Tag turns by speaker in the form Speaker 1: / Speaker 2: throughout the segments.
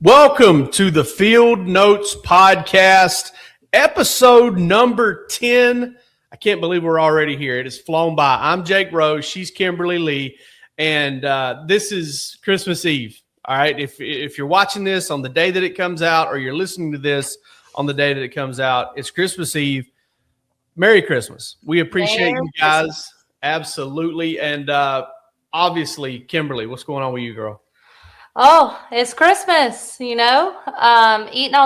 Speaker 1: Welcome to the Field Notes Podcast, episode number 10. I can't believe we're already here. It has flown by. I'm Jake Rowe. She's Kimberly Lee. And this is Christmas Eve. All right. If you're watching this on the day that it comes out, or you're listening to this on the day that it comes out, it's Christmas Eve. Merry Christmas. We appreciate you guys. Absolutely. And obviously, Kimberly, what's going on with you, girl?
Speaker 2: Oh, it's Christmas, eating all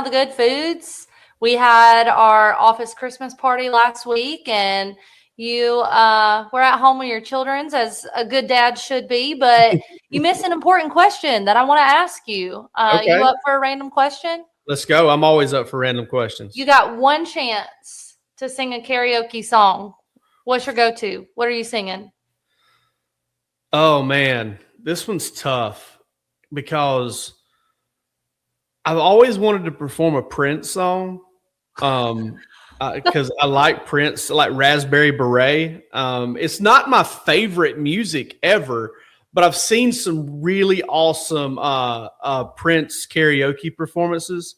Speaker 2: the good foods. We had our office Christmas party last week, and you were at home with your children's, as a good dad should be, but you missed an important question that I want to ask you.
Speaker 1: Okay.
Speaker 2: You up for a random question?
Speaker 1: Let's go. I'm always up for random questions.
Speaker 2: You got one chance to sing a karaoke song. What's your go-to? What are you singing?
Speaker 1: Oh, man, this one's tough. Because I've always wanted to perform a Prince song, because I like Prince, like Raspberry Beret. It's not my favorite music ever, but I've seen some really awesome Prince karaoke performances,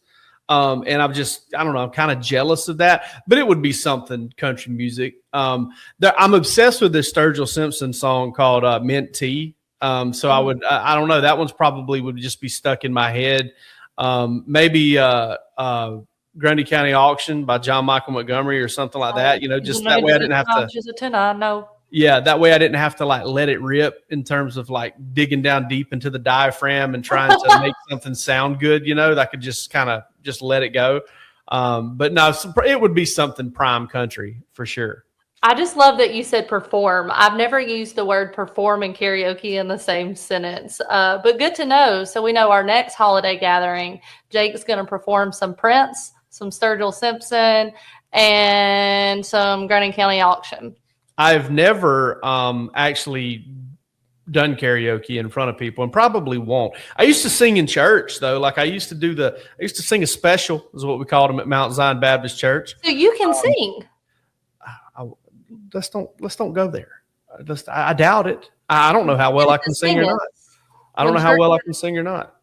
Speaker 1: and I don't know, I'm kind of jealous of that. But it would be something country music. I'm obsessed with this Sturgill Simpson song called "Mint Tea." So I don't know. That one's probably would just be stuck in my head. Maybe Grundy County Auction by John Michael Montgomery or something like that. Just that way I didn't have to. Yeah, that way I didn't have to let it rip in terms of digging down deep into the diaphragm and trying to make something sound good. I could just kind of just let it go. But no, it would be something prime country for sure.
Speaker 2: I just love that you said perform. I've never used the word perform and karaoke in the same sentence, but good to know. So we know our next holiday gathering, Jake's going to perform some Prince, some Sturgill Simpson, and some Grundy County Auction.
Speaker 1: I've never actually done karaoke in front of people, and probably won't. I used to sing in church though. I used to sing a special, is what we called them at Mount Zion Baptist Church.
Speaker 2: So you can sing.
Speaker 1: Let's don't go there. I doubt it. I don't know how well I can sing or not. I don't know how well I can sing or not.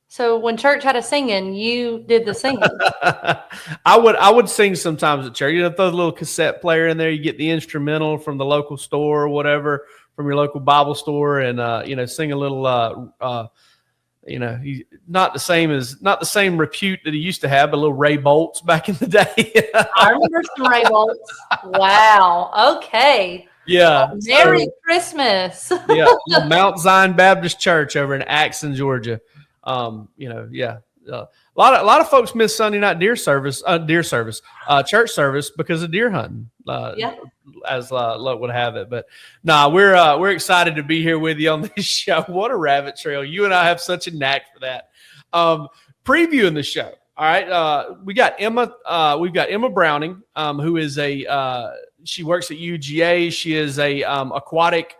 Speaker 2: So when church had a singing, you did the singing.
Speaker 1: I would sing sometimes at church. Throw the little cassette player in there. You get the instrumental from the local store or whatever, from your local Bible store, and sing a little. Not the same repute that he used to have, but a little Ray Bolts back in the day.
Speaker 2: I remember some Ray Bolts. Wow. Okay.
Speaker 1: Yeah.
Speaker 2: Merry Christmas.
Speaker 1: Yeah. Mount Zion Baptist Church over in Axon, Georgia. Yeah. A lot of folks miss Sunday night church service because of deer hunting. As luck would have it. But we're excited to be here with you on this show. What a rabbit trail. You and I have such a knack for that. Previewing the show. All right. We've got Emma Browning, who is she works at UGA. She is a aquatic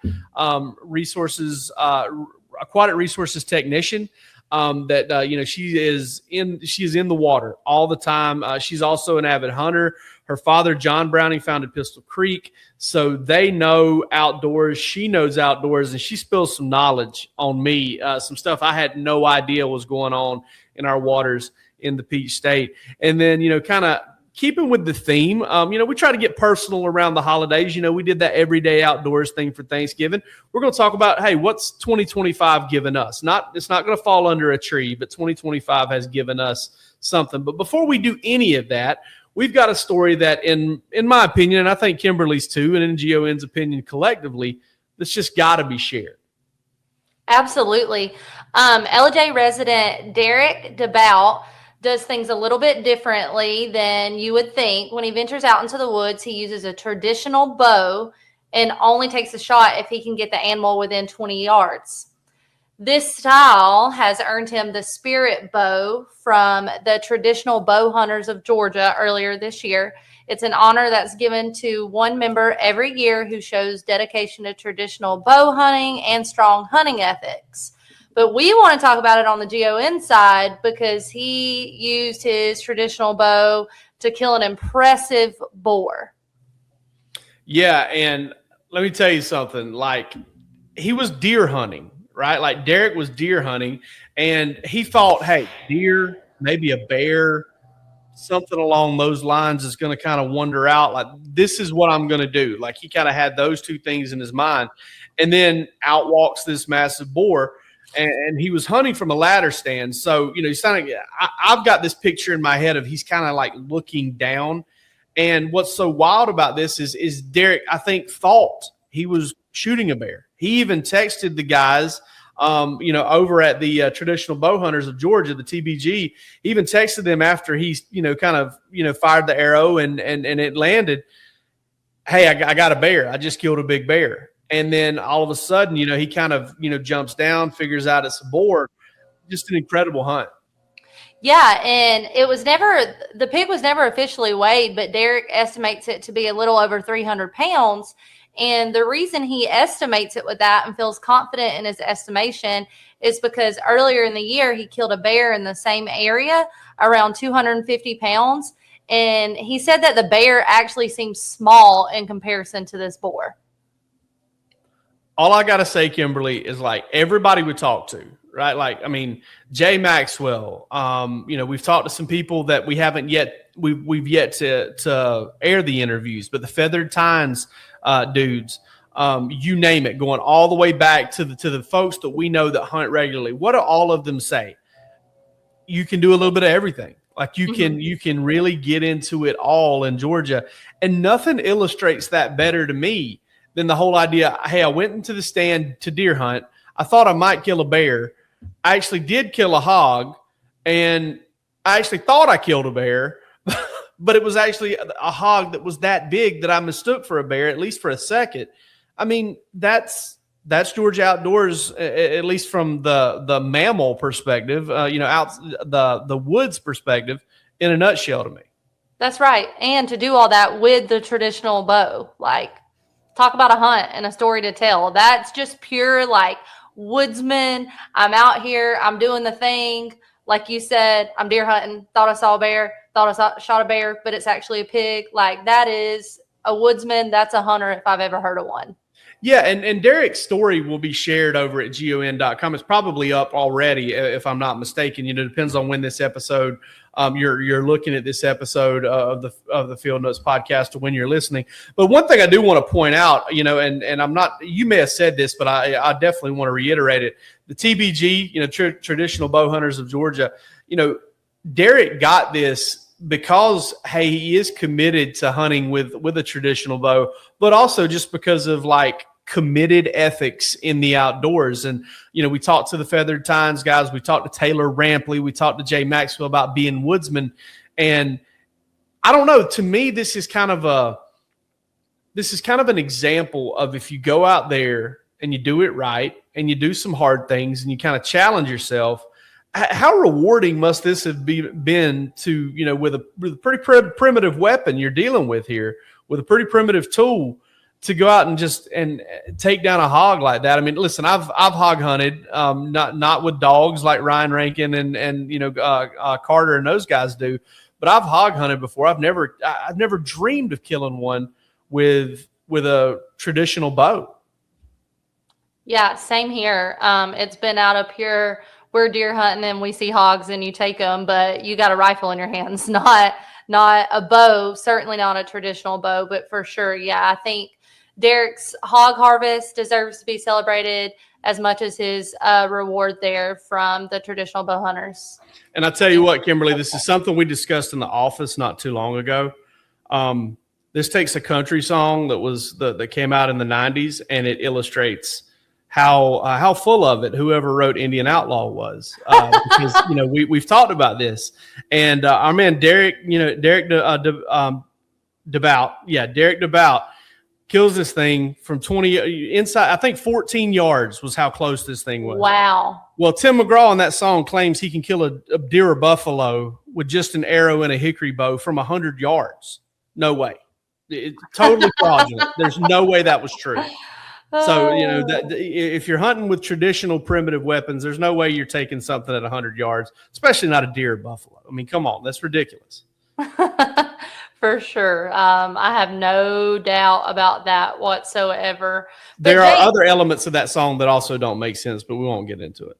Speaker 1: resources technician. She is in the water all the time. She's also an avid hunter. Her father, John Browning, founded Pistol Creek, so they know outdoors. She knows outdoors, and she spills some knowledge on me, some stuff I had no idea was going on in our waters in the Peach State. And then, kind of keeping with the theme, we try to get personal around the holidays. We did that everyday outdoors thing for Thanksgiving. We're going to talk about, hey, what's 2025 given us? It's not going to fall under a tree, but 2025 has given us something. But before we do any of that, we've got a story that, in my opinion, and I think Kimberly's too, and in GON's opinion collectively, that's just got to be shared.
Speaker 2: Absolutely. LJ resident Derrick Debout does things a little bit differently than you would think. When he ventures out into the woods, he uses a traditional bow and only takes a shot if he can get the animal within 20 yards. This style has earned him the Spirit Bow from the Traditional Bow Hunters of Georgia earlier this year. It's an honor that's given to one member every year who shows dedication to traditional bow hunting and strong hunting ethics. But we want to talk about it on the GON side because he used his traditional bow to kill an impressive boar.
Speaker 1: Yeah, and let me tell you something. He was deer hunting, right? Like Derrick was deer hunting, and he thought, hey, deer, maybe a bear, something along those lines is going to kind of wander out. Like, this is what I'm going to do. Like, he kind of had those two things in his mind. And then out walks this massive boar, and he was hunting from a ladder stand. So, he's kind of, I've got this picture in my head of he's kind of like looking down. And what's so wild about this is Derrick, I think, thought he was shooting a bear. He even texted the guys, over at the Traditional Bow Hunters of Georgia, the TBG. He even texted them after he, fired the arrow and it landed. Hey, I got a bear. I just killed a big bear. And then all of a sudden, he kind of, jumps down, figures out it's a boar. Just an incredible hunt.
Speaker 2: Yeah, and the pig was never officially weighed, but Derrick estimates it to be a little over 300 pounds. And the reason he estimates it with that and feels confident in his estimation is because earlier in the year, he killed a bear in the same area around 250 pounds. And he said that the bear actually seems small in comparison to this boar.
Speaker 1: All I got to say, Kimberly, is like everybody we talk to, right? Like, I mean, Jay Maxwell, we've talked to some people that we haven't yet, we've yet to air the interviews, but the Feathered Tines dudes, you name it, going all the way back to the folks that we know that hunt regularly. What do all of them say? You can do a little bit of everything. Like you can really get into it all in Georgia, and nothing illustrates that better to me than the whole idea. Hey, I went into the stand to deer hunt. I thought I might kill a bear. I actually did kill a hog, and I actually thought I killed a bear, but it was actually a hog that was that big that I mistook for a bear, at least for a second. I mean, that's Georgia outdoors, at least from the mammal perspective, out the woods perspective, in a nutshell to me.
Speaker 2: That's right. And to do all that with the traditional bow, like, talk about a hunt and a story to tell. That's just pure, like, woodsman. I'm out here. I'm doing the thing. Like you said, I'm deer hunting. Thought I saw a bear. Thought I shot a bear, but it's actually a pig. Like, that is a woodsman. That's a hunter if I've ever heard of one.
Speaker 1: Yeah, and Derrick's story will be shared over at GON.com. It's probably up already, if I'm not mistaken. It depends on when this episode, you're looking at this episode of the Field Notes podcast or when you're listening. But one thing I do want to point out, and I'm not, you may have said this, but I definitely want to reiterate it. The TBG, Traditional Bow Hunters of Georgia, Derrick got this because, hey, he is committed to hunting with a traditional bow, but also just because of like committed ethics in the outdoors. And, we talked to the Feathered Tines guys. We talked to Taylor Rampley. We talked to Jay Maxwell about being woodsmen. And I don't know, to me, this is kind of an example of if you go out there and you do it right and you do some hard things and you kind of challenge yourself, how rewarding must this have been to, with a pretty primitive weapon you're dealing with here, with a pretty primitive tool, to go out and just take down a hog like that. I mean, listen, I've hog hunted, not with dogs like Ryan Rankin and Carter and those guys do, but I've hog hunted before. I've never dreamed of killing one with a traditional bow.
Speaker 2: Yeah, same here. It's been out up here. We're deer hunting and we see hogs and you take them, but you got a rifle in your hands, not a bow, certainly not a traditional bow, but for sure. Yeah, I think Derrick's hog harvest deserves to be celebrated as much as his reward there from the traditional bow hunters.
Speaker 1: And I tell you what, Kimberly, this is something we discussed in the office not too long ago. This takes a country song that came out in the 90s, and it illustrates how full of it whoever wrote Indian Outlaw was, because we've talked about this, and our man Derrick Debout, Derrick Debout kills this thing from 20 inside. I think 14 yards was how close this thing was.
Speaker 2: Wow.
Speaker 1: Well, Tim McGraw in that song claims he can kill a deer or buffalo with just an arrow and a hickory bow from 100 yards. No way. It's totally fraudulent. There's no way that was true. So, if you're hunting with traditional primitive weapons, there's no way you're taking something at 100 yards, especially not a deer or buffalo. I mean, come on, that's ridiculous.
Speaker 2: For sure. I have no doubt about that whatsoever. But
Speaker 1: There are other elements of that song that also don't make sense, but we won't get into it.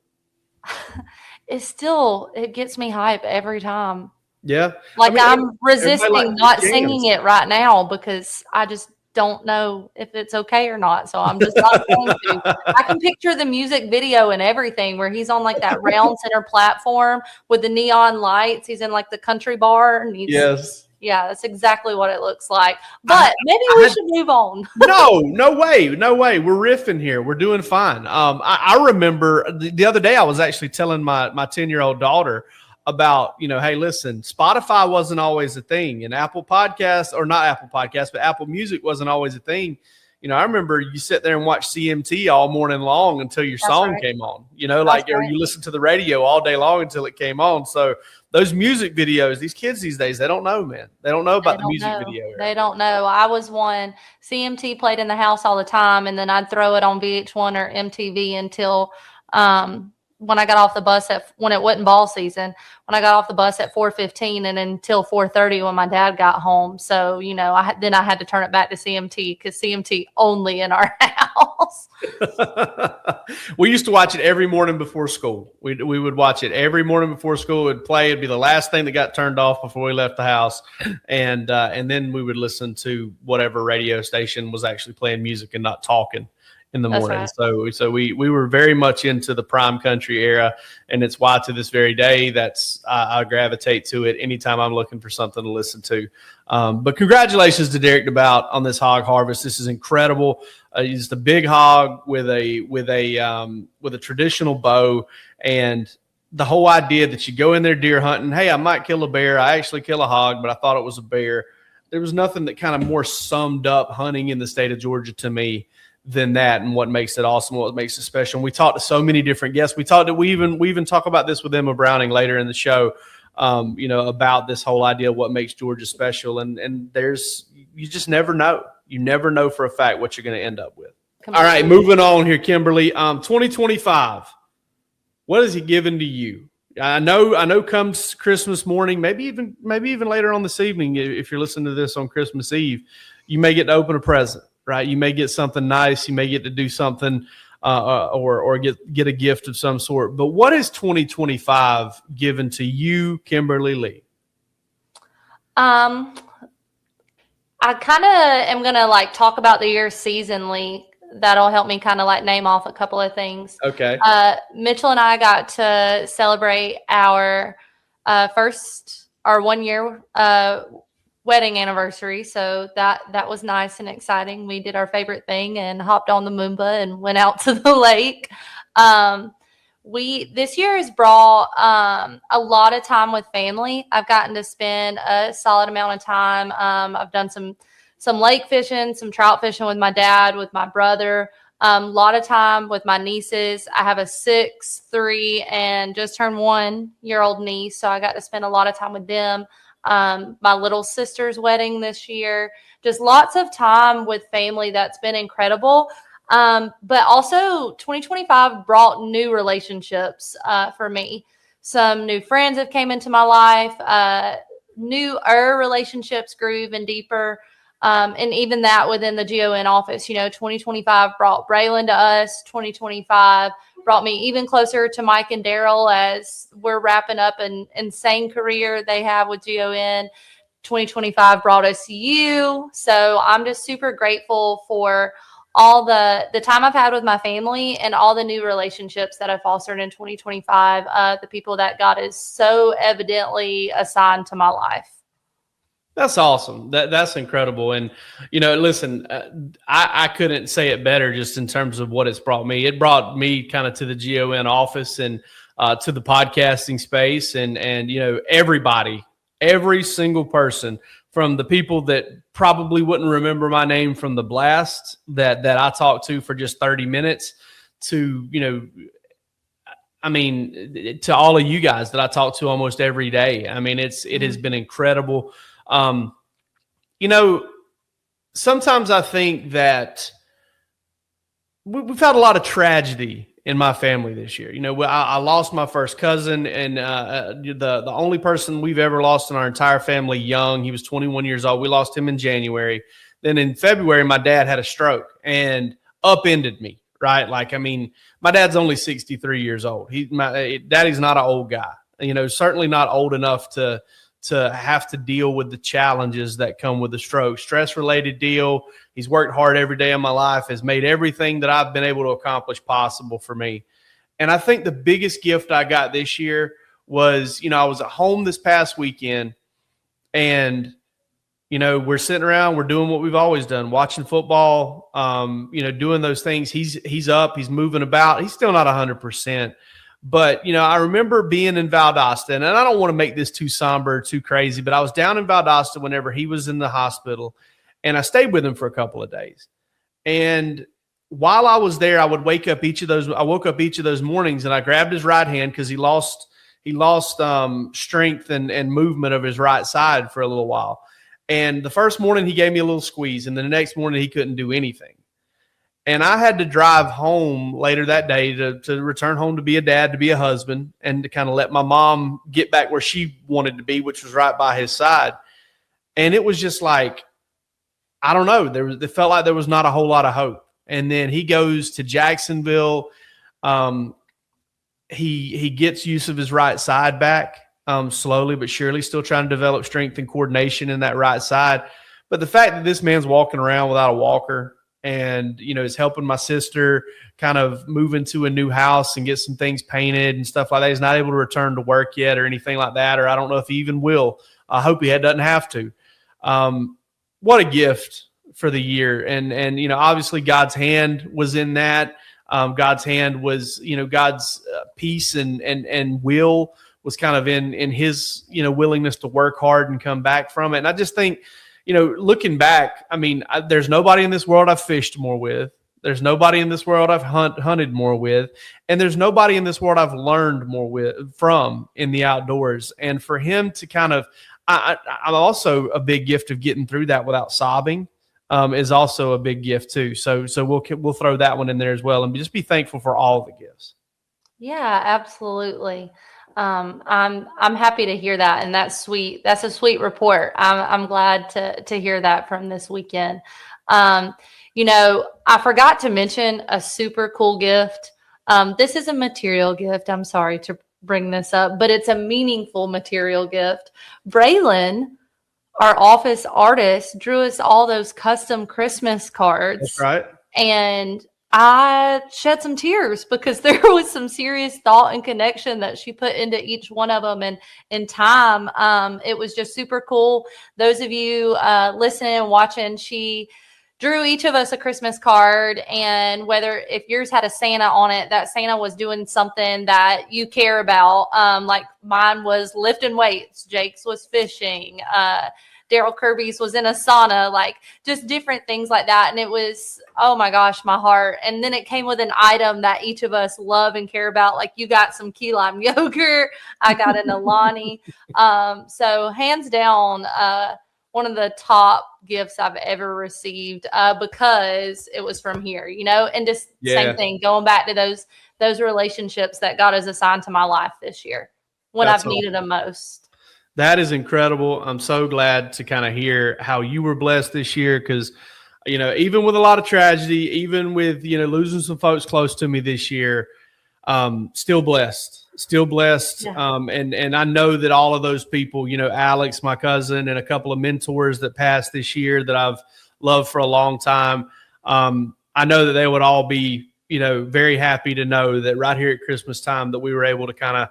Speaker 2: It gets me hype every time.
Speaker 1: Yeah.
Speaker 2: Like I'm resisting not
Speaker 1: jams.
Speaker 2: singing it right now because I just don't know if it's okay or not. So I'm just not going to. I can picture the music video and everything where he's on like that round center platform with the neon lights. He's in like the country bar and
Speaker 1: Yes.
Speaker 2: Yeah, that's exactly what it looks like. But maybe we should move on.
Speaker 1: No way. We're riffing here. We're doing fine. I remember the other day I was actually telling my 10-year-old daughter about, hey, listen, Spotify wasn't always a thing, and Apple Podcasts, or not Apple Podcasts, but Apple Music wasn't always a thing. I remember you sit there and watch CMT all morning long until your song came on, or you listen to the radio all day long until it came on. So those music videos, these kids these days, they don't know, man. They don't know about the music video era.
Speaker 2: They don't know. I was one. CMT played in the house all the time, and then I'd throw it on VH1 or MTV until when I got off the bus when it wasn't ball season, when I got off the bus at 4:15 and until 4:30 when my dad got home. So, then I had to turn it back to CMT because CMT only in our house.
Speaker 1: We used to watch it every morning before school. We would watch it every morning before school. It would play. It'd be the last thing that got turned off before we left the house. And then we would listen to whatever radio station was actually playing music and not talking in the morning. Right. So we were very much into the prime country era, and it's why to this very day I gravitate to it anytime I'm looking for something to listen to. But congratulations to Derrick Debout on this hog harvest. This is incredible. He's the big hog with a traditional bow, and the whole idea that you go in there deer hunting. Hey, I might kill a bear. I actually kill a hog, but I thought it was a bear. There was nothing that kind of more summed up hunting in the state of Georgia to me than that, and what makes it awesome, what makes it special. And we talked to so many different guests. We even talk about this with Emma Browning later in the show, about this whole idea of what makes Georgia special. And you just never know. You never know for a fact what you're going to end up with. All right, moving on here, Kimberly. 2025. What is he giving to you? I know comes Christmas morning, maybe even later on this evening, if you're listening to this on Christmas Eve, you may get to open a present. Right, you may get something nice. You may get to do something, or get a gift of some sort. But what is 2025 given to you, Kimberly Lee?
Speaker 2: I kind of am gonna talk about the year seasonally. That'll help me kind of name off a couple of things.
Speaker 1: Okay.
Speaker 2: Mitchell and I got to celebrate our 1 year wedding anniversary, so that was nice and exciting. We did our favorite thing and hopped on the Moomba and went out to the lake. This year has brought a lot of time with family. I've gotten to spend a solid amount of time. I've done some lake fishing, some trout fishing with my dad, with my brother. A lot of time with my nieces. I have a 6, 3, and just turned 1-year-old niece, so I got to spend a lot of time with them. My little sister's wedding this year, just lots of time with family. That's been incredible. But also 2025 brought new relationships for me. Some new friends have came into my life, newer relationships grew even deeper. And even that within the GON office, 2025 brought Braylon to us. 2025 brought me even closer to Mike and Daryl as we're wrapping up an insane career they have with GON. 2025 brought us you. So I'm just super grateful for all the time I've had with my family and all the new relationships that I've fostered in 2025, the people that God is so evidently assigned to my life.
Speaker 1: That's awesome. That's incredible. And, listen, I couldn't say it better just in terms of what it's brought me. It brought me kind of to the GON office and to the podcasting space and everybody, every single person, from the people that probably wouldn't remember my name from the blast that I talked to for just 30 minutes to, to all of you guys that I talk to almost every day. I mean, it has been incredible. Sometimes I think that we've had a lot of tragedy in my family this year. I lost my first cousin, and the only person we've ever lost in our entire family young. He was 21 years old. We lost him in January. Then in February, my dad had a stroke and upended me, right? My dad's only 63 years old. Daddy's not an old guy, certainly not old enough to have to deal with the challenges that come with the stroke. Stress-related deal. He's worked hard every day of my life, has made everything that I've been able to accomplish possible for me. And I think the biggest gift I got this year was, I was at home this past weekend, and, we're sitting around, we're doing what we've always done, watching football, doing those things. He's up, he's moving about. He's still not 100%. But, I remember being in Valdosta, and I don't want to make this too somber, too crazy, but I was down in Valdosta whenever he was in the hospital, and I stayed with him for a couple of days. And while I was there, I would wake up each of those. I woke up each of those mornings, and I grabbed his right hand because he lost strength and movement of his right side for a little while. And the first morning he gave me a little squeeze, and then the next morning he couldn't do anything. And I had to drive home later that day to return home to be a dad, to be a husband, and to kind of let my mom get back where she wanted to be, which was right by his side. And it was just like, I don't know. It felt like there was not a whole lot of hope. And then he goes to Jacksonville. He gets use of his right side back, slowly but surely, still trying to develop strength and coordination in that right side. But the fact that this man's walking around without a walker, and, is helping my sister kind of move into a new house and get some things painted and stuff like that. He's not able to return to work yet or anything like that, or I don't know if he even will. I hope he doesn't have to. What a gift for the year. And obviously God's hand was in that. God's hand was, God's peace and will was kind of in his, willingness to work hard and come back from it. And I just think, looking back, there's nobody in this world I've fished more with. There's nobody in this world I've hunted more with. And there's nobody in this world I've learned more from in the outdoors. And for him to kind of, I'm also a big gift of getting through that without sobbing is also a big gift too. So we'll throw that one in there as well, and just be thankful for all the gifts.
Speaker 2: Yeah, absolutely. I'm happy to hear that, and that's sweet. That's a sweet report. I'm glad to hear that from this weekend. I forgot to mention a super cool gift. This is a material gift. I'm sorry to bring this up, but it's a meaningful material gift. Braylon, our office artist, drew us all those custom Christmas cards.
Speaker 1: That's right.
Speaker 2: And I shed some tears because there was some serious thought and connection that she put into each one of them. And in time, it was just super cool. Those of you listening and watching, she drew each of us a Christmas card. And if yours had a Santa on it, that Santa was doing something that you care about. Like mine was lifting weights. Jake's was fishing. Daryl Kirby's was in a sauna, like just different things like that. And it was, oh my gosh, my heart. And then it came with an item that each of us love and care about. Like you got some key lime yogurt. I got an Alani. So hands down, one of the top gifts I've ever received because it was from here, and just same thing, going back to those relationships that God has assigned to my life this year when I've needed them most.
Speaker 1: That is incredible. I'm so glad to kind of hear how you were blessed this year because, even with a lot of tragedy, even with, losing some folks close to me this year, still blessed. Yeah. And I know that all of those people, Alex, my cousin, and a couple of mentors that passed this year that I've loved for a long time, I know that they would all be, very happy to know that right here at Christmas time that we were able to kind of,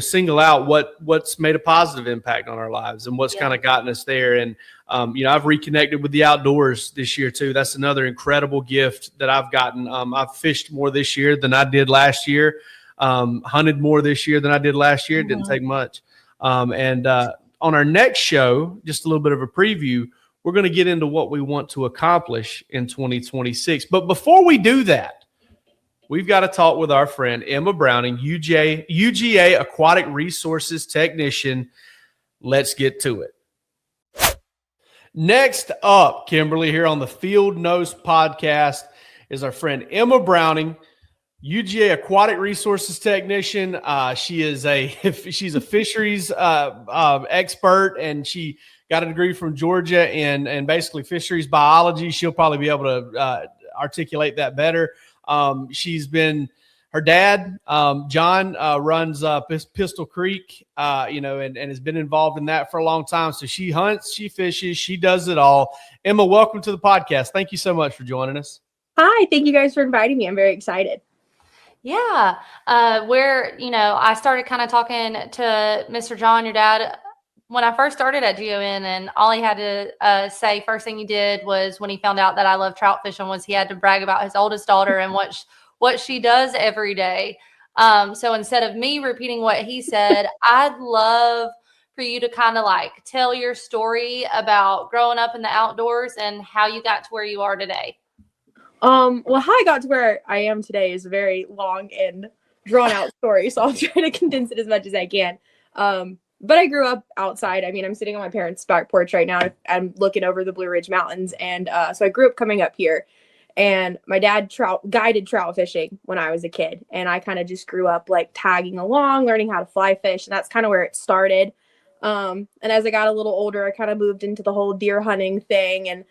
Speaker 1: single out what's made a positive impact on our lives and what's kind of gotten us there. And, I've reconnected with the outdoors this year too. That's another incredible gift that I've gotten. I've fished more this year than I did last year, hunted more this year than I did last year. It didn't take much. And on our next show, just a little bit of a preview, we're going to get into what we want to accomplish in 2026. But before we do that, we've got to talk with our friend Emma Browning, UGA Aquatic Resources technician. Let's get to it. Next up, Kimberly, here on the Field Notes podcast is our friend Emma Browning, UGA Aquatic Resources technician. She's a fisheries expert, and she got a degree from Georgia in basically fisheries biology. She'll probably be able to articulate that better. Her dad, John, runs Pistol Creek, and has been involved in that for a long time. So she hunts, she fishes, she does it all. Emma, welcome to the podcast. Thank you so much for joining us.
Speaker 3: Hi, thank you guys for inviting me. I'm very excited.
Speaker 2: Yeah, I started kind of talking to Mr. John, your dad, when I first started at GON, and all he had to say first thing he did was when he found out that I love trout fishing was he had to brag about his oldest daughter and what she does every day. So instead of me repeating what he said, I'd love for you to kind of like tell your story about growing up in the outdoors and how you got to where you are today.
Speaker 3: Well, how I got to where I am today is a very long and drawn out story, so I'll try to condense it as much as I can. But I grew up outside. I mean, I'm sitting on my parents' back porch right now. I'm looking over the Blue Ridge Mountains, and so I grew up coming up here. And my dad guided trout fishing when I was a kid, and I kind of just grew up like tagging along, learning how to fly fish, and that's kind of where it started. And as I got a little older, I kind of moved into the whole deer hunting thing, and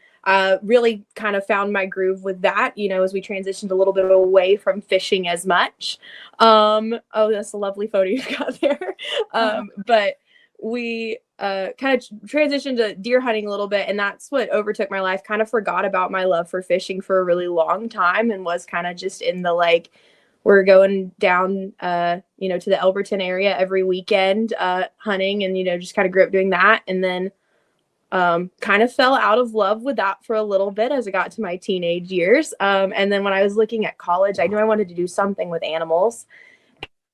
Speaker 3: really kind of found my groove with that, as we transitioned a little bit away from fishing as much. Oh, that's a lovely photo you've got there. But we kind of transitioned to deer hunting a little bit, and that's what overtook my life. Kind of forgot about my love for fishing for a really long time, and was kind of just in the we're going down to the Elberton area every weekend hunting, and just kind of grew up doing that. And then kind of fell out of love with that for a little bit as I got to my teenage years. And then when I was looking at college, I knew I wanted to do something with animals.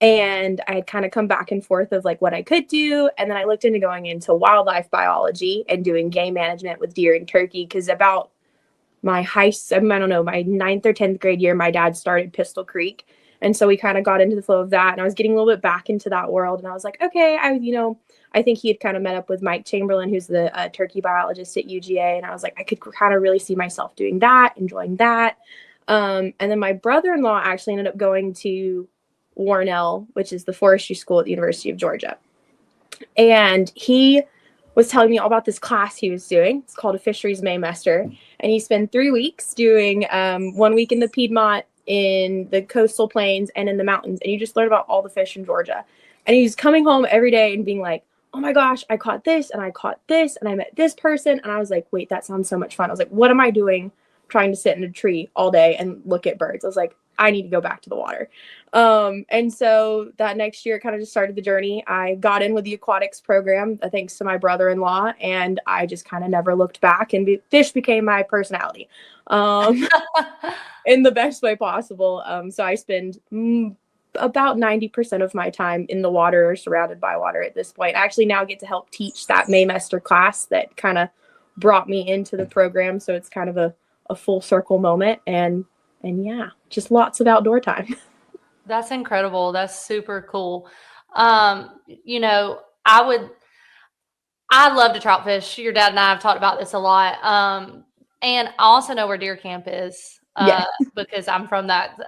Speaker 3: And I had kind of come back and forth of what I could do. And then I looked into going into wildlife biology and doing game management with deer and turkey. Because about my my 9th or 10th grade year, my dad started Pistol Creek. And so we kind of got into the flow of that. And I was getting a little bit back into that world. And I was like, okay, I think he had kind of met up with Mike Chamberlain, who's the turkey biologist at UGA. And I was like, I could kind of really see myself doing that, enjoying that. And then my brother-in-law actually ended up going to Warnell, which is the forestry school at the University of Georgia. And he was telling me all about this class he was doing. It's called a Fisheries Maymester. And he spent 3 weeks doing 1 week in the Piedmont, in the coastal plains, and in the mountains. And you just learn about all the fish in Georgia. And he's coming home every day and being like, oh my gosh, I caught this, and I caught this, and I met this person. And I was like, wait, that sounds so much fun. I was like, what am I doing trying to sit in a tree all day and look at birds? I was like, I need to go back to the water. And so that next year kind of just started the journey. I got in with the aquatics program, thanks to my brother-in-law, and I just kind of never looked back, and fish became my personality in the best way possible. So I spend about 90% of my time in the water or surrounded by water at this point. I actually now get to help teach that Maymester class that kind of brought me into the program. So it's kind of a full circle moment, and yeah, just lots of outdoor time.
Speaker 2: That's incredible. That's super cool. I love to trout fish. Your dad and I have talked about this a lot. And I also know where deer camp is because I'm from that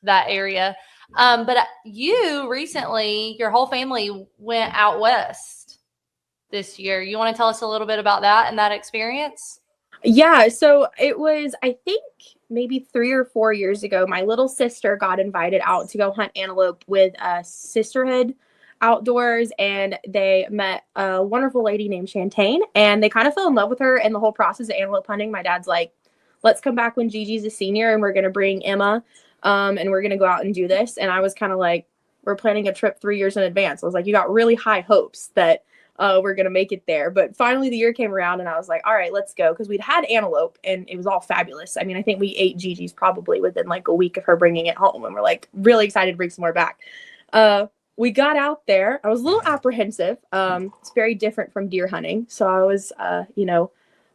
Speaker 2: area. But you recently, your whole family went out west this year. You want to tell us a little bit about that and that experience?
Speaker 3: Yeah, so it was, I think, maybe 3 or 4 years ago, my little sister got invited out to go hunt antelope with Sisterhood Outdoors, and they met a wonderful lady named Shantaine, and they kind of fell in love with her. And the whole process of antelope hunting, my dad's like, let's come back when Gigi's a senior, and we're going to bring Emma, and we're going to go out and do this. And I was kind of like, we're planning a trip 3 years in advance. I was like, you got really high hopes that we're going to make it there. But finally the year came around, and I was like, all right, let's go. Because we'd had antelope, and it was all fabulous. I mean, I think we ate Gigi's probably within a week of her bringing it home, and we're really excited to bring some more back. We got out there. I was a little apprehensive. It's very different from deer hunting. So I was,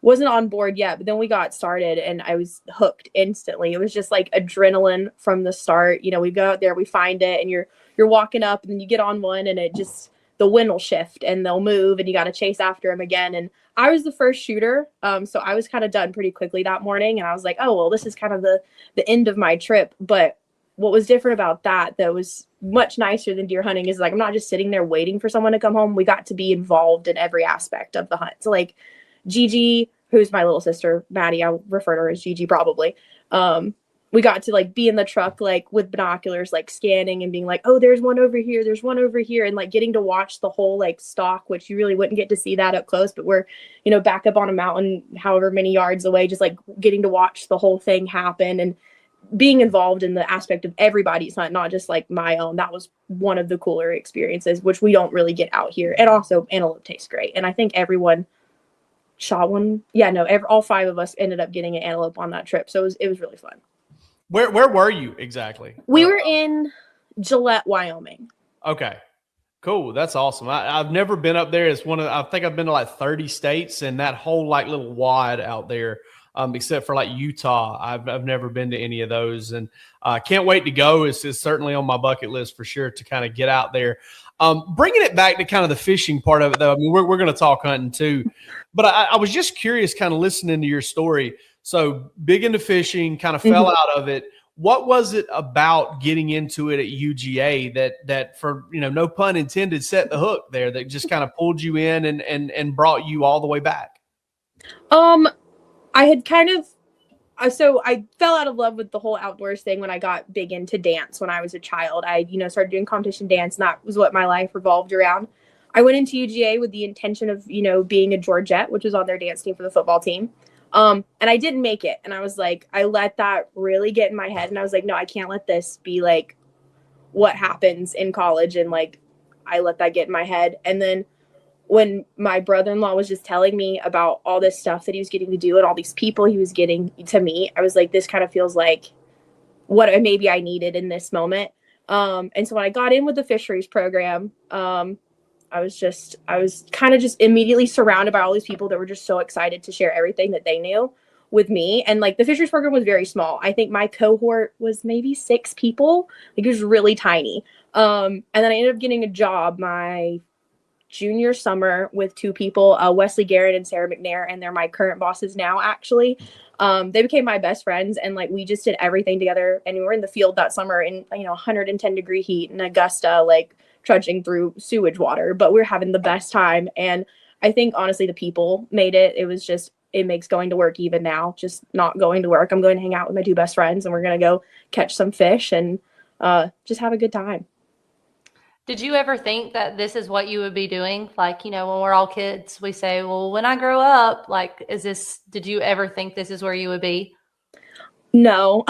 Speaker 3: wasn't on board yet, but then we got started and I was hooked instantly. It was just adrenaline from the start. We go out there, we find it, and you're walking up, and then you get on one, and it just, the wind will shift and they'll move, and you got to chase after them again. And I was the first shooter. So I was kind of done pretty quickly that morning, and I was like, oh, well, this is kind of the end of my trip. But what was different about that was much nicer than deer hunting is like I'm not just sitting there waiting for someone to come home. We got to be involved in every aspect of the hunt. So like Gigi, who's my little sister, Maddie, I'll refer to her as Gigi probably. We got to like be in the truck like with binoculars, like scanning and being like, oh, there's one over here, there's one over here, and like getting to watch the whole like stalk, which you really wouldn't get to see that up close, but we're, you know, back up on a mountain however many yards away, just like getting to watch the whole thing happen and being involved in the aspect of everybody's hunt, not just like my own. That was one of the cooler experiences, which we don't really get out here. And also antelope tastes great, and I think everyone shot one. Yeah, no, all 5 of us ended up getting an antelope on that trip, so it was really fun.
Speaker 1: Where were you exactly?
Speaker 3: We were in Gillette, Wyoming.
Speaker 1: Okay, cool. That's awesome. I've never been up there. It's I think I've been to like 30 states, and that whole like little wad out there, except for like Utah. I've never been to any of those, and can't wait to go. It's certainly on my bucket list for sure to kind of get out there. Bringing it back to kind of the fishing part of it, though. I mean, we're going to talk hunting too, but I was just curious, kind of listening to your story. So big into fishing, kind of fell out of it. What was it about getting into it at UGA that for, you know, no pun intended, set the hook there, that just kind of pulled you in and brought you all the way back?
Speaker 3: I had kind of, so I fell out of love with the whole outdoors thing when I got big into dance when I was a child. I, you know, started doing competition dance, and that was what my life revolved around. I went into UGA with the intention of, you know, being a Georgette, which was on their dance team for the football team. And I didn't make it. And I was like, I let that really get in my head. And I was like, no, I can't let this be like what happens in college. And like, I let that get in my head. And then when my brother-in-law was just telling me about all this stuff that he was getting to do and all these people he was getting to meet, I was like, this kind of feels like what maybe I needed in this moment. And so when I got in with the Fisheries program, I was kind of just immediately surrounded by all these people that were just so excited to share everything that they knew with me. And like the Fisheries program was very small. I think my cohort was maybe 6 people. Like it was really tiny. And then I ended up getting a job my junior summer with 2 people, Wesley Garrett and Sarah McNair, and they're my current bosses now, actually. They became my best friends, and like we just did everything together. And we were in the field that summer in, you know, 110-degree heat in Augusta, like trudging through sewage water, but we're having the best time. And I think honestly the people made it. It makes going to work even now, just not going to work. I'm going to hang out with my 2 best friends, and we're going to go catch some fish and just have a good time.
Speaker 2: Did you ever think that this is what you would be doing? Like, you know, when we're all kids, we say, well, when I grow up, like, did you ever think this is where you would be?
Speaker 3: No.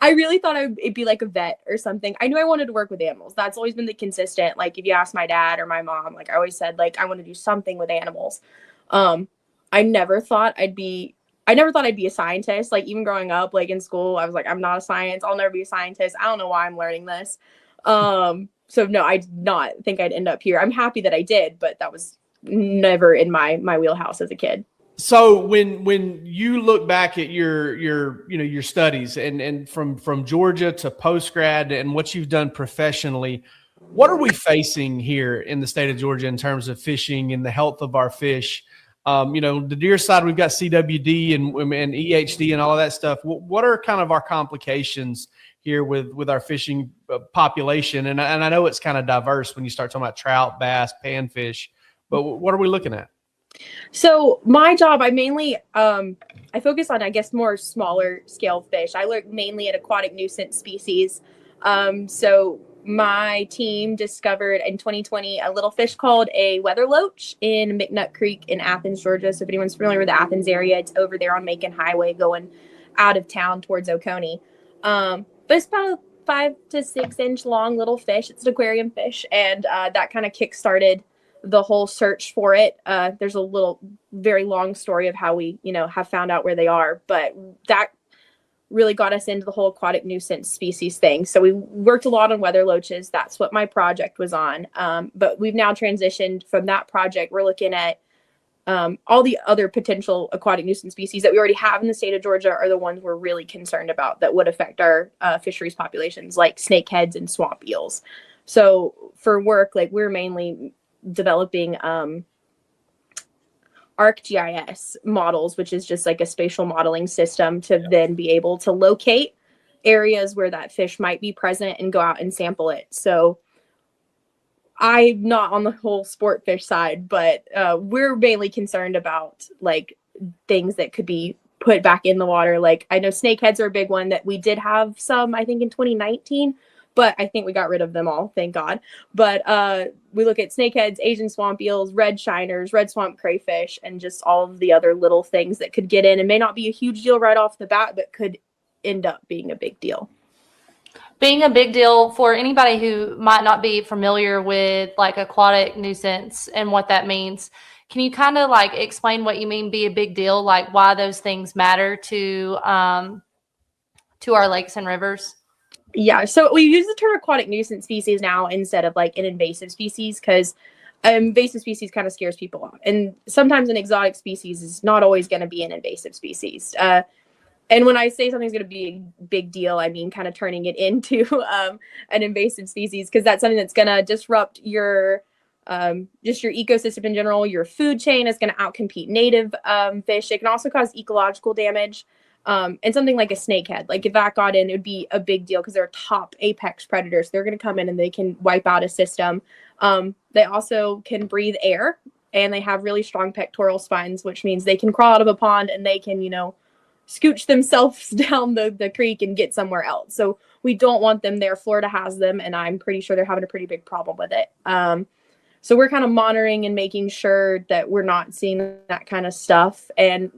Speaker 3: I really thought it'd be like a vet or something. I knew I wanted to work with animals. That's always been the consistent. Like if you ask my dad or my mom, like I always said, like I want to do something with animals. I never thought I'd be a scientist. Like even growing up, like in school, I was like, I'm not a science. I'll never be a scientist. I don't know why I'm learning this. So no, I did not think I'd end up here. I'm happy that I did, but that was never in my wheelhouse as a kid.
Speaker 1: So when you look back at your studies and from Georgia to post grad and what you've done professionally, what are we facing here in the state of Georgia in terms of fishing and the health of our fish? You know, the deer side, we've got CWD and EHD and all of that stuff. What are kind of our complications here with our fishing population? And I know it's kind of diverse when you start talking about trout, bass, panfish, but what are we looking at?
Speaker 3: So my job, I mainly, I focus on, I guess, more smaller scale fish. I look mainly at aquatic nuisance species. So my team discovered in 2020 a little fish called a weather loach in McNutt Creek in Athens, Georgia. So if anyone's familiar with the Athens area, it's over there on Macon Highway going out of town towards Oconee. But it's about a 5 to 6 inch long little fish. It's an aquarium fish. And that kind of kickstarted the whole search for it. There's a very long story of how we, have found out where they are, but that really got us into the whole aquatic nuisance species thing. So we worked a lot on weather loaches. That's what my project was on. But we've now transitioned from that project. We're looking at all the other potential aquatic nuisance species that we already have in the state of Georgia are the ones we're really concerned about that would affect our fisheries populations, like snakeheads and swamp eels. So for work, like we're mainly developing ArcGIS models, which is just like a spatial modeling system to then be able to locate areas where that fish might be present and go out and sample it. So I'm not on the whole sport fish side, but we're mainly concerned about like things that could be put back in the water. Like I know snakeheads are a big one that we did have some, I think in 2019, but I think we got rid of them all, thank God. But we look at snakeheads, Asian swamp eels, red shiners, red swamp crayfish, and just all of the other little things that could get in and may not be a huge deal right off the bat, but could end up being a big deal.
Speaker 2: Being a big deal for anybody who might not be familiar with like aquatic nuisance and what that means. Can you kind of like explain what you mean be a big deal, like why those things matter to our lakes and rivers?
Speaker 3: Yeah, so we use the term aquatic nuisance species now instead of like an invasive species because invasive species kind of scares people off. And sometimes an exotic species is not always going to be an invasive species. And when I say something's going to be a big deal, I mean kind of turning it into an invasive species because that's something that's going to disrupt your just your ecosystem in general. Your food chain is going to outcompete native fish. It can also cause ecological damage. And something like a snakehead, like if that got in, it would be a big deal because they're top apex predators. They're going to come in and they can wipe out a system. They also can breathe air and they have really strong pectoral spines, which means they can crawl out of a pond and they can, scooch themselves down the creek and get somewhere else. So we don't want them there. Florida has them, and I'm pretty sure they're having a pretty big problem with it. So we're kind of monitoring and making sure that we're not seeing that kind of stuff. And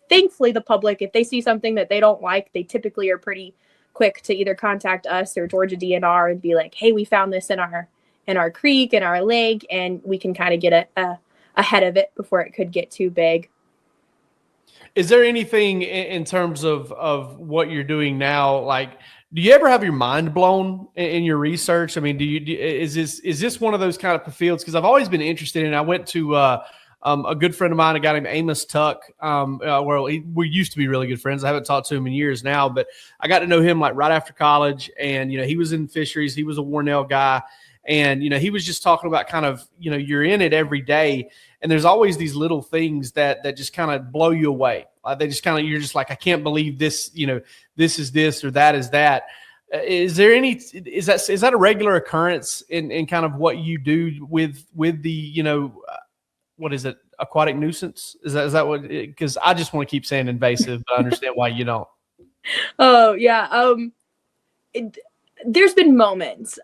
Speaker 3: thankfully, the public, if they see something that they don't like, they typically are pretty quick to either contact us or Georgia DNR and be like, hey, we found this in our creek, in our lake, and we can kind of get ahead of it before it could get too big.
Speaker 1: Is there anything in terms of what you're doing now? Like, do you ever have your mind blown in your research? I mean, is this one of those kind of fields? Because I've always been interested in. I went to a good friend of mine, a guy named Amos Tuck. We used to be really good friends. I haven't talked to him in years now, but I got to know him like right after college. And he was in fisheries. He was a Warnell guy. And, he was just talking about kind of, you're in it every day. And there's always these little things that just kind of blow you away. They just kind of, you're just like, I can't believe this, this is this or that is that. Is that a regular occurrence in kind of what you do with the, what is it? Aquatic nuisance? Is that what, because I just want to keep saying invasive, but I understand why you don't.
Speaker 3: Oh yeah. There's been moments,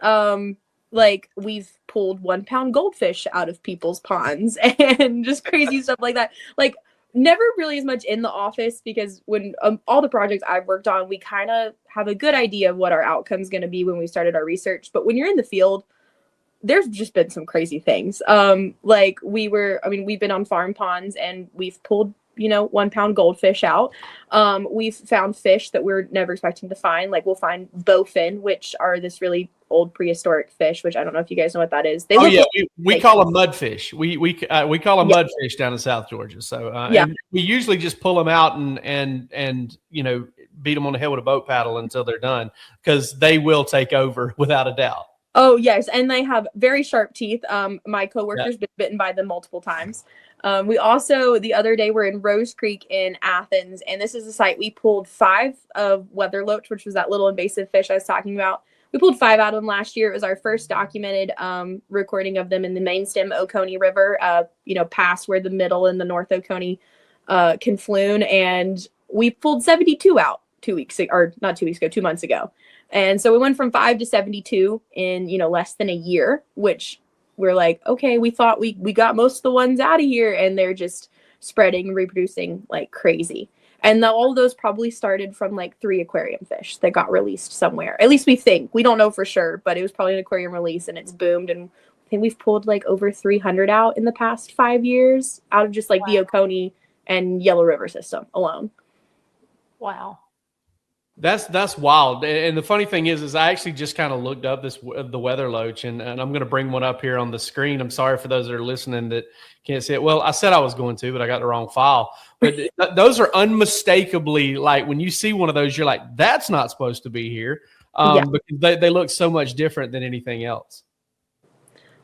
Speaker 3: like we've pulled 1 pound goldfish out of people's ponds and just crazy stuff like that. Like never really as much in the office because when all the projects I've worked on, we kind of have a good idea of what our outcome is going to be when we started our research. But when you're in the field, there's just been some crazy things. Like we've been on farm ponds and we've pulled 1 pound goldfish out. We've found fish that we're never expecting to find. Like we'll find bowfin, which are this really old prehistoric fish, which I don't know if you guys know what that is.
Speaker 1: We call them mudfish. We call them mudfish down in South Georgia. So and we usually just pull them out and beat them on the head with a boat paddle until they're done because they will take over without a doubt.
Speaker 3: Oh yes, and they have very sharp teeth. My coworker's been bitten by them multiple times. We also, the other day, we're in Rose Creek in Athens, and this is the site we pulled 5 of weather loach, which was that little invasive fish I was talking about. We pulled 5 out of them last year. It was our first documented recording of them in the main stem Oconee River, past where the middle and the North Oconee confluent. And we pulled 72 out 2 months ago. And so we went from 5 to 72 in, less than a year, which we're like, okay, we thought we got most of the ones out of here and they're just spreading and reproducing like crazy. And all of those probably started from like 3 aquarium fish that got released somewhere. At least we think. We don't know for sure, but it was probably an aquarium release and it's boomed. And I think we've pulled like over 300 out in the past 5 years out of just like the Oconee and Yellow River system alone.
Speaker 2: Wow.
Speaker 1: That's wild. And the funny thing is I actually just kind of looked up the weather loach and I'm going to bring one up here on the screen. I'm sorry for those that are listening that can't see it. Well, I said I was going to, but I got the wrong file. But those are unmistakably like when you see one of those, you're like, that's not supposed to be here. Because they look so much different than anything else.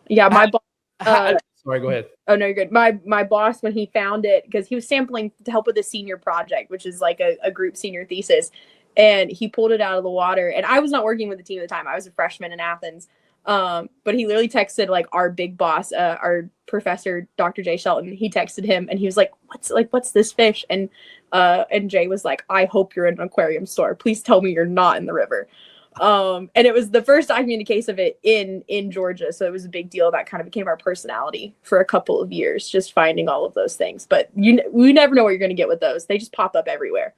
Speaker 3: Yeah, my boss.
Speaker 1: Sorry, go ahead.
Speaker 3: Oh no, you're good. My boss, when he found it, because he was sampling to help with a senior project, which is like a group senior thesis, and he pulled it out of the water. And I was not working with the team at the time. I was a freshman in Athens. But he literally texted like our big boss, our professor, Dr. Jay Shelton. He texted him and he was like, what's this fish? And Jay was like, I hope you're in an aquarium store. Please tell me you're not in the river. And it was the first documented case of it in Georgia. So it was a big deal. That kind of became our personality for a couple of years, just finding all of those things. But we never know what you're going to get with those. They just pop up everywhere.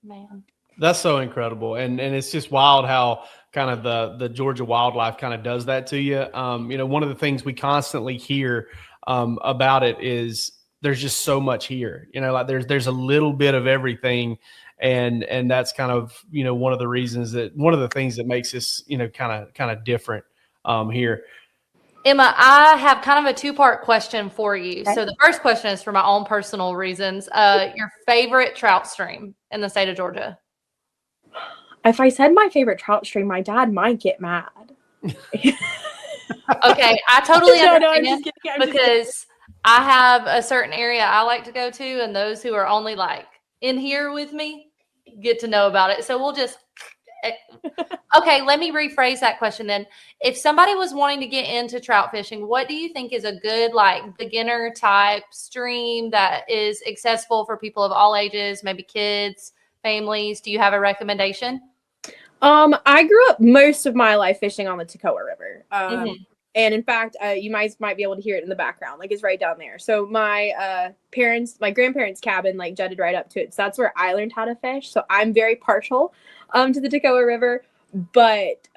Speaker 2: Man.
Speaker 1: That's so incredible. And it's just wild how kind of the Georgia wildlife kind of does that to you. One of the things we constantly hear about it is there's just so much here, like there's a little bit of everything. And that's kind of, one of the things that makes this, kind of different here.
Speaker 2: Emma, I have kind of a two-part question for you.
Speaker 3: Okay.
Speaker 2: So the first question is for my own personal reasons. Your favorite trout stream in the state of Georgia?
Speaker 3: If I said my favorite trout stream, my dad might get mad.
Speaker 2: Okay, I totally understand
Speaker 3: I'm just kidding.
Speaker 2: because I have a certain area I like to go to, and those who are only like in here with me get to know about it. So we'll just okay, let me rephrase that question then. If somebody was wanting to get into trout fishing, what do you think is a good like beginner type stream that is accessible for people of all ages, maybe kids, families? Do you have a recommendation?
Speaker 3: I grew up most of my life fishing on the Toccoa River. And in fact, you might be able to hear it in the background, like it's right down there. So my grandparents' cabin like jutted right up to it. So that's where I learned how to fish. So I'm very partial to the Toccoa River. But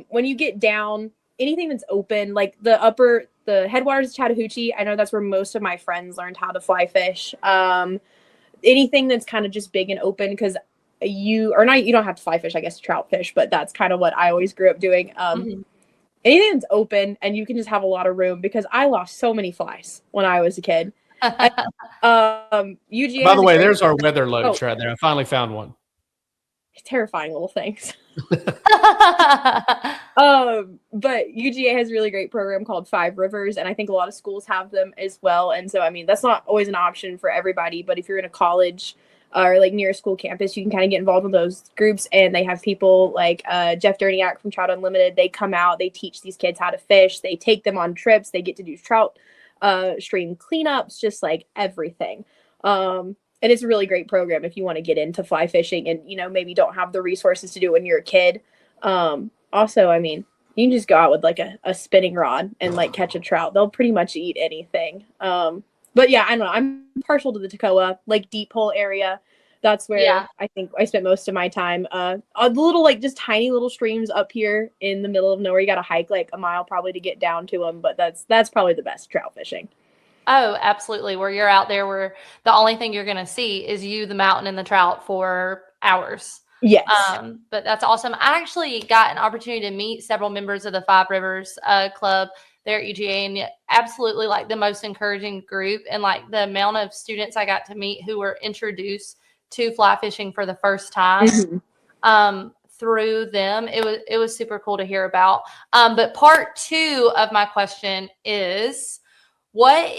Speaker 3: when you get down, anything that's open, like the headwaters of Chattahoochee, I know that's where most of my friends learned how to fly fish. Anything that's kind of just big and open, because you don't have to fly fish, I guess, to trout fish, but that's kind of what I always grew up doing. Anything that's open and you can just have a lot of room, because I lost so many flies when I was a kid. UGA.
Speaker 1: By the way, there's our weather loach right there. I finally found one.
Speaker 3: Terrifying little things. But UGA has a really great program called 5 Rivers, and I think a lot of schools have them as well. And so, I mean, that's not always an option for everybody, but if you're in a college or like near a school campus, you can kind of get involved in those groups. And they have people like Jeff Derniak from Trout Unlimited. They come out, they teach these kids how to fish. They take them on trips. They get to do trout stream cleanups, just like everything. And it's a really great program if you want to get into fly fishing and, maybe don't have the resources to do it when you're a kid. Also, I mean, you can just go out with like a spinning rod and like catch a trout. They'll pretty much eat anything. But yeah, I don't know. I'm partial to the Toccoa, like deep hole area. That's where I think I spent most of my time. The little, like just tiny little streams up here in the middle of nowhere. You got to hike like a mile probably to get down to them. But that's probably the best trout fishing.
Speaker 2: Oh, absolutely. Where you're out there where the only thing you're going to see is you, the mountain, and the trout for hours.
Speaker 3: Yes.
Speaker 2: But that's awesome. I actually got an opportunity to meet several members of the 5 Rivers Club there at UGA, and absolutely like the most encouraging group, and like the amount of students I got to meet who were introduced to fly fishing for the first time through them. It was super cool to hear about. But part 2 of my question is, what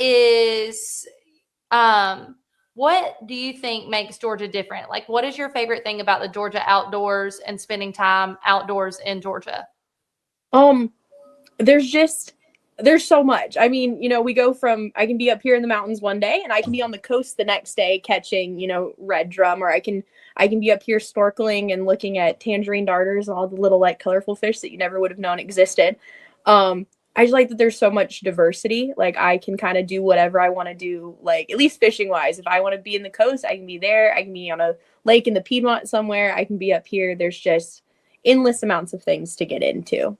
Speaker 2: do you think makes Georgia different? Like, what is your favorite thing about the Georgia outdoors and spending time outdoors in Georgia?
Speaker 3: There's so much. I mean, we go from, I can be up here in the mountains one day and I can be on the coast the next day catching, red drum, or I can be up here snorkeling and looking at tangerine darters and all the little like colorful fish that you never would have known existed. I just like that there's so much diversity. Like I can kind of do whatever I want to do, like at least fishing wise. If I want to be in the coast, I can be there. I can be on a lake in the Piedmont somewhere. I can be up here. There's just endless amounts of things to get into.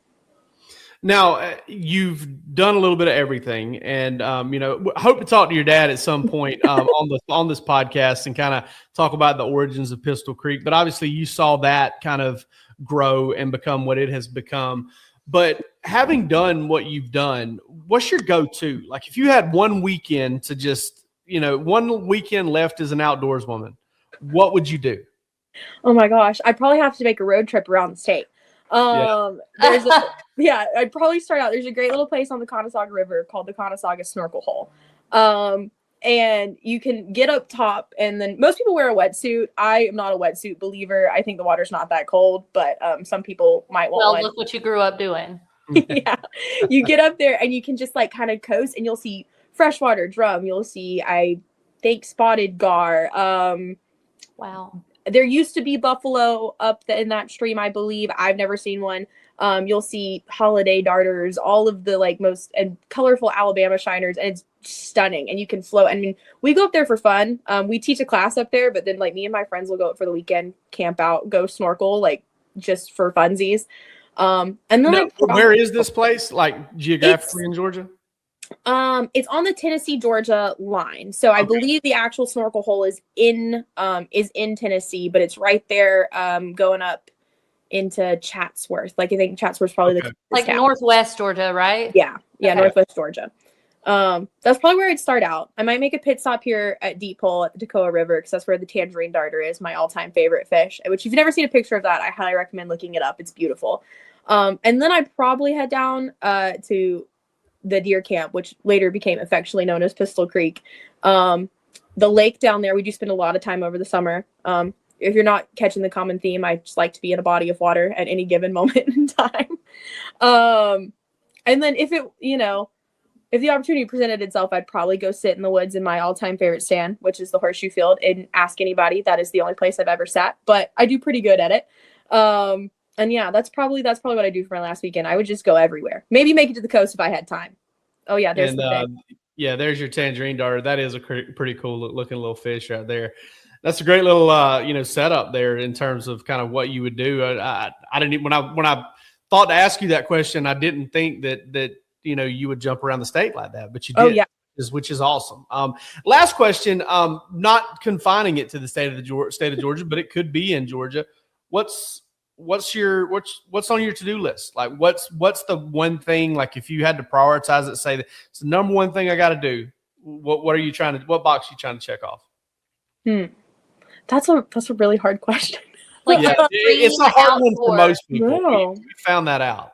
Speaker 1: Now, you've done a little bit of everything, and hope to talk to your dad at some point on this podcast and kind of talk about the origins of Pistol Creek. But obviously, you saw that kind of grow and become what it has become. But having done what you've done, what's your go-to? Like, if you had one weekend to just, one weekend left as an outdoors woman, what would you do?
Speaker 3: Oh my gosh, I'd probably have to make a road trip around the state. I'd probably start out. There's a great little place on the Conasauga River called the Conasauga Snorkel Hole. And you can get up top, and then most people wear a wetsuit. I am not a wetsuit believer. I think the water's not that cold, but some people might want one.
Speaker 2: Look what you grew up doing.
Speaker 3: Yeah. You get up there and you can just like kind of coast, and you'll see freshwater drum. You'll see, I think, spotted gar.
Speaker 2: Wow.
Speaker 3: There used to be buffalo in that stream, I believe. I've never seen one. You'll see holiday darters, all of the like most and colorful Alabama shiners, and it's stunning. And you can float. I mean, we go up there for fun. We teach a class up there, but then like me and my friends will go up for the weekend, camp out, go snorkel, like just for funsies. And then
Speaker 1: now, where is this place, like geographically in Georgia?
Speaker 3: It's on the Tennessee-Georgia line. So I believe the actual snorkel hole is in Tennessee, but it's right there going up into Chatsworth. Like I think Chatsworth's probably the
Speaker 2: like town. Northwest Georgia, right?
Speaker 3: Yeah, Northwest Georgia. That's probably where I'd start out. I might make a pit stop here at Deep Hole at the Toccoa River because that's where the tangerine darter is, my all-time favorite fish. Which if you've never seen a picture of that, I highly recommend looking it up. It's beautiful. And then I'd probably head down to the deer camp, which later became affectionately known as Pistol Creek. The lake down there, we do spend a lot of time over the summer. If you're not catching the common theme, I just like to be in a body of water at any given moment in time. And then if the opportunity presented itself, I'd probably go sit in the woods in my all-time favorite stand, which is the Horseshoe Field, and ask anybody. That is the only place I've ever sat, but I do pretty good at it. And yeah, that's probably what I do for my last weekend. I would just go everywhere. Maybe make it to the coast if I had time. Oh yeah, there's
Speaker 1: there's your tangerine darter. That is a pretty cool looking little fish right there. That's a great little setup there in terms of kind of what you would do. I didn't when I thought to ask you that question, I didn't think that you would jump around the state like that, but you did. Oh, yeah. Which is awesome. Last question, not confining it to the state of Georgia, but it could be in Georgia. What's on your to-do list? Like what's the one thing, like if you had to prioritize it, say that it's the number one thing I got to do, what box are you trying to check off?
Speaker 3: That's a really hard question.
Speaker 2: Like
Speaker 1: it's a hard one for most people. No. We found that out.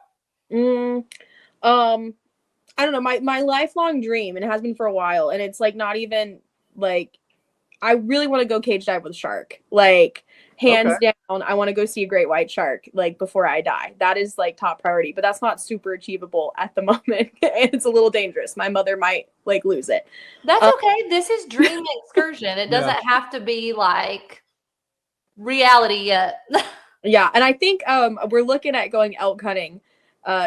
Speaker 3: I don't know, my lifelong dream, and it has been for a while, and it's like not even like I really want to go cage dive with a shark. Like hands down, I want to go see a great white shark like before I die. That is like top priority, but that's not super achievable at the moment. And it's a little dangerous. My mother might like lose it.
Speaker 2: That's okay. This is dream excursion. It doesn't have to be like reality yet.
Speaker 3: Yeah. And I think we're looking at going elk hunting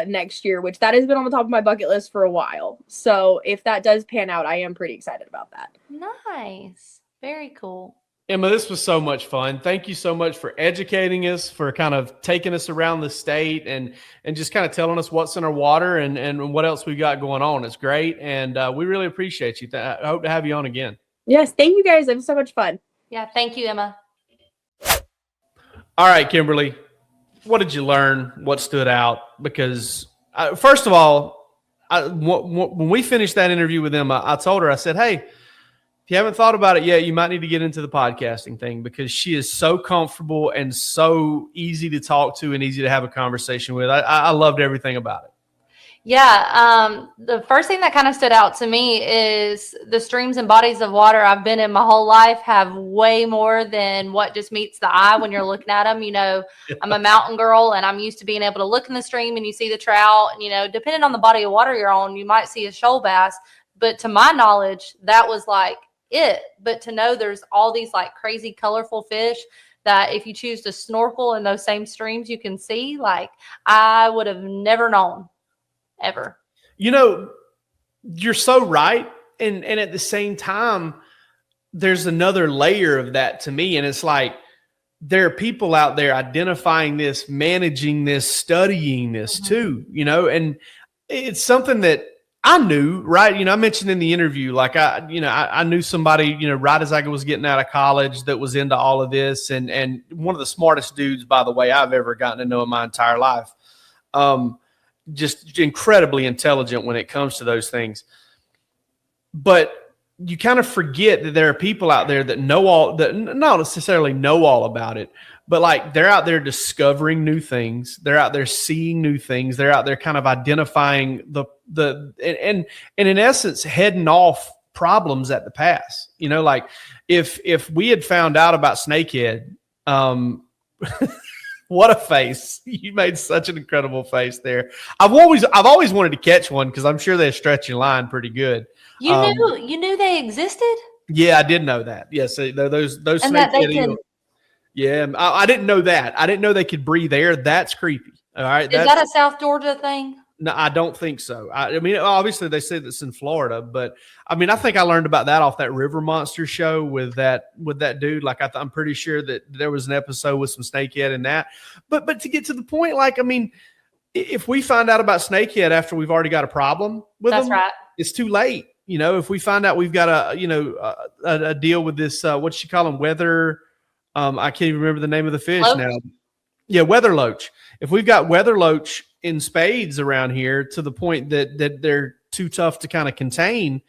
Speaker 3: next year, which that has been on the top of my bucket list for a while. So if that does pan out, I am pretty excited about that.
Speaker 2: Nice. Very cool.
Speaker 1: Emma, this was so much fun. Thank you so much for educating us, for kind of taking us around the state and just kind of telling us what's in our water and what else we got going on. It's great. And we really appreciate you. I hope to have you on again.
Speaker 3: Yes. Thank you guys. It was so much fun.
Speaker 2: Yeah. Thank you, Emma.
Speaker 1: All right, Kimberly, what did you learn? What stood out? Because first of all, when we finished that interview with Emma, I told her, I said, hey, if you haven't thought about it yet, you might need to get into the podcasting thing because she is so comfortable and so easy to talk to and easy to have a conversation with. I loved everything about it.
Speaker 2: Yeah. The first thing that kind of stood out to me is the streams and bodies of water I've been in my whole life have way more than what just meets the eye when you're looking at them. I'm a mountain girl and I'm used to being able to look in the stream and you see the trout and, depending on the body of water you're on, you might see a shoal bass. But to my knowledge, that was like it. But to know there's all these like crazy colorful fish that if you choose to snorkel in those same streams you can see, like I would have never known ever.
Speaker 1: You're so right. And at the same time, there's another layer of that to me. And it's like, there are people out there identifying this, managing this, studying this too, and it's something that I knew, right? I mentioned in the interview, like I knew somebody, right as I was getting out of college that was into all of this and one of the smartest dudes, by the way, I've ever gotten to know in my entire life. Just incredibly intelligent when it comes to those things. But you kind of forget that there are people out there that not necessarily know all about it, but like they're out there discovering new things. They're out there seeing new things. They're out there kind of identifying and in essence, heading off problems at the pass. You know, like if we had found out about snakehead, what a face. You made such an incredible face there. I've always wanted to catch one because I'm sure they stretch your line pretty good.
Speaker 2: You knew they existed?
Speaker 1: Yeah, I did know that. Yes, those
Speaker 2: And that they
Speaker 1: snakehead eagles. Yeah, I didn't know that. I didn't know they could breathe air. That's creepy. All right.
Speaker 2: Is that a South Georgia thing?
Speaker 1: No, I don't think so. I mean, obviously they say that's in Florida, but I mean, I think I learned about that off that River Monster show with that dude. Like, I'm pretty sure that there was an episode with some snakehead in that. But to get to the point, like, I mean, if we find out about snakehead after we've already got a problem with them,
Speaker 2: right.
Speaker 1: It's too late. You know, if we find out we've got a deal with this, what you call them, weather. I can't even remember the name of the fish
Speaker 2: Loach?
Speaker 1: now. Yeah, weather loach. If we've got weather loach in spades around here to the point that they're too tough to kind of contain,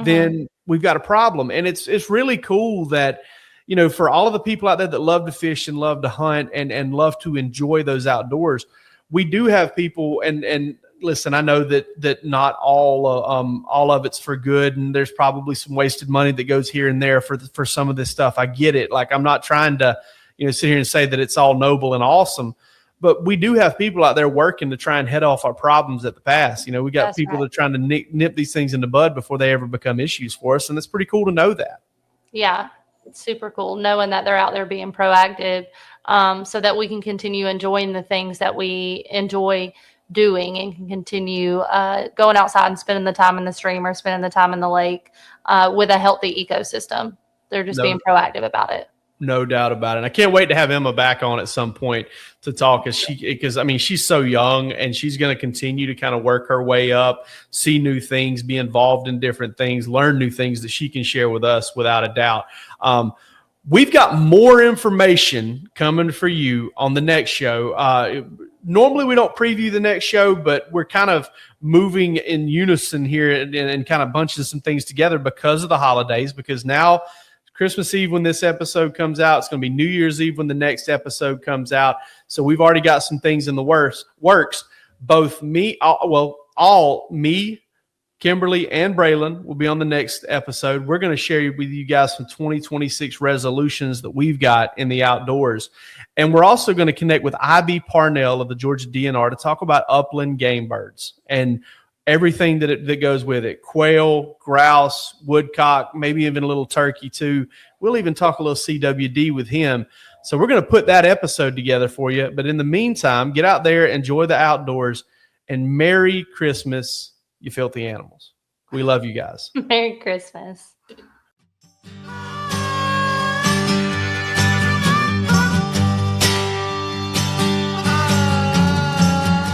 Speaker 1: then we've got a problem. And it's really cool that, you know, for all of the people out there that love to fish and love to hunt and love to enjoy those outdoors, we do have people and listen, I know that not all of it's for good, and there's probably some wasted money that goes here and there for some of this stuff. I get it. Like, I'm not trying to, you know, sit here and say that it's all noble and awesome, but we do have people out there working to try and head off our problems at the pass. You know, we got
Speaker 2: That's
Speaker 1: people
Speaker 2: right.
Speaker 1: that are trying to nip these things in the bud before they ever become issues for us, and it's pretty cool to know that.
Speaker 2: Yeah, it's super cool knowing that they're out there being proactive, so that we can continue enjoying the things that we enjoy doing and can continue going outside and spending the time in the stream or spending the time in the lake with a healthy ecosystem. They're just being proactive about it.
Speaker 1: No doubt about it. And I can't wait to have Emma back on at some point to talk, because I mean, she's so young and she's going to continue to kind of work her way up, see new things, be involved in different things, learn new things that she can share with us without a doubt. We've got more information coming for you on the next show. Normally we don't preview the next show, but we're kind of moving in unison here and kind of bunching some things together because of the holidays, because now Christmas Eve when this episode comes out, it's going to be New Year's Eve when the next episode comes out. So we've already got some things in the works. Both me, Kimberly, and Braylon will be on the next episode. We're going to share with you guys some 2026 resolutions that we've got in the outdoors. And we're also going to connect with IB Parnell of the Georgia DNR to talk about upland game birds and everything that goes with it. Quail, grouse, woodcock, maybe even a little turkey too. We'll even talk a little CWD with him. So we're going to put that episode together for you. But in the meantime, get out there, enjoy the outdoors, and Merry Christmas, you filthy animals. We love you guys.
Speaker 2: Merry Christmas.